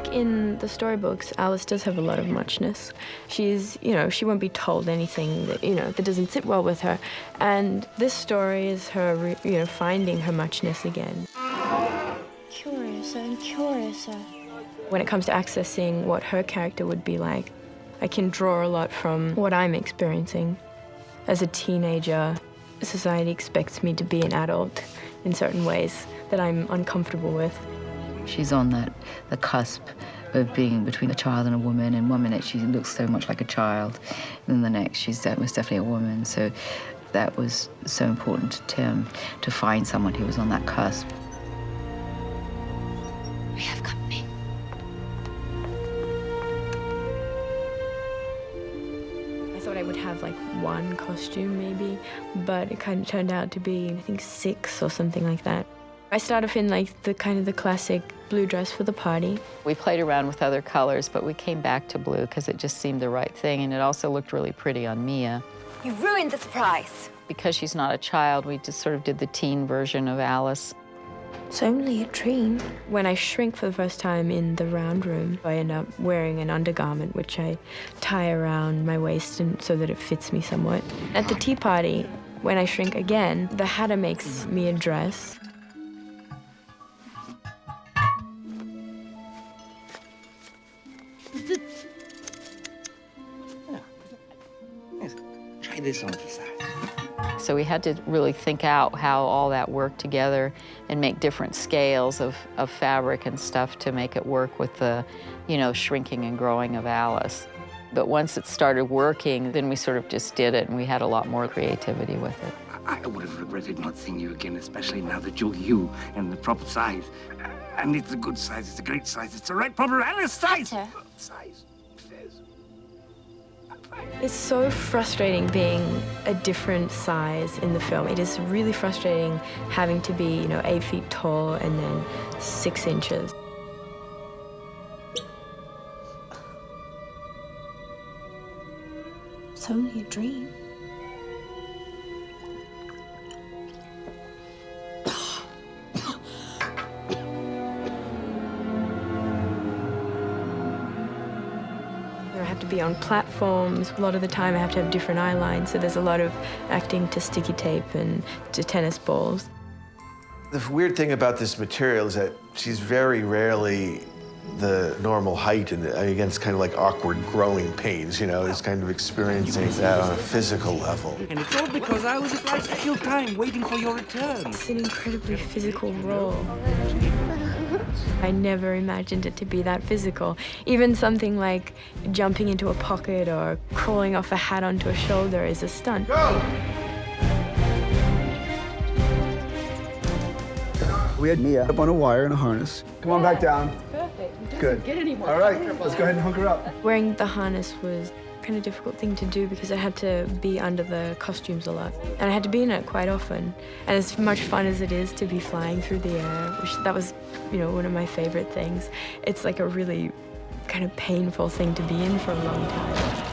Like in the storybooks, Alice does have a lot of muchness. She's, she won't be told anything that, that doesn't sit well with her. And this story is her, finding her muchness again. Curiouser and curiouser. When it comes to accessing what her character would be like, I can draw a lot from what I'm experiencing. As a teenager, society expects me to be an adult in certain ways that I'm uncomfortable with. She's on the cusp of being between a child and a woman. In 1 minute, she looks so much like a child. And in the next, she's most definitely a woman. So that was so important to Tim, to find someone who was on that cusp. We have company. I thought I would have like one costume maybe, but it kind of turned out to be, I think, 6 or something like that. I start off in like the classic blue dress for the party. We played around with other colors, but we came back to blue because it just seemed the right thing, and it also looked really pretty on Mia. You ruined the surprise. Because she's not a child, we just sort of did the teen version of Alice. It's only a dream. When I shrink for the first time in the round room, I end up wearing an undergarment, which I tie around my waist so that it fits me somewhat. At the tea party, when I shrink again, the hatter makes me a dress. Try this on the side. So we had to really think out how all that worked together and make different scales of fabric and stuff to make it work with the, shrinking and growing of Alice. But once it started working, then we sort of just did it, and we had a lot more creativity with it. I would have regretted not seeing you again, especially now that you're you and the proper size. And it's a good size, it's a great size, it's the right proper Alice size. Better. Size, says. It's so frustrating being a different size in the film. It is really frustrating having to be, 8 feet tall and then 6 inches. It's only a dream. I have to be on platforms. A lot of the time I have to have different eye lines, so there's a lot of acting to sticky tape and to tennis balls. The weird thing about this material is that she's very rarely the normal height, and against kind of like awkward growing pains, is kind of experiencing that on a physical level. And it's all because I was at right ideal time waiting for your return. It's an incredibly physical role. I never imagined it to be that physical. Even something like jumping into a pocket or crawling off a hat onto a shoulder is a stunt. Go! We had Mia up on a wire in a harness. Come on back down. Perfect. Good. Get any more All right, let's go ahead and hunker up. Wearing the harness was kind of difficult thing to do because I had to be under the costumes a lot. And I had to be in it quite often. And as much fun as it is to be flying through the air, that was, one of my favorite things, it's like a really kind of painful thing to be in for a long time.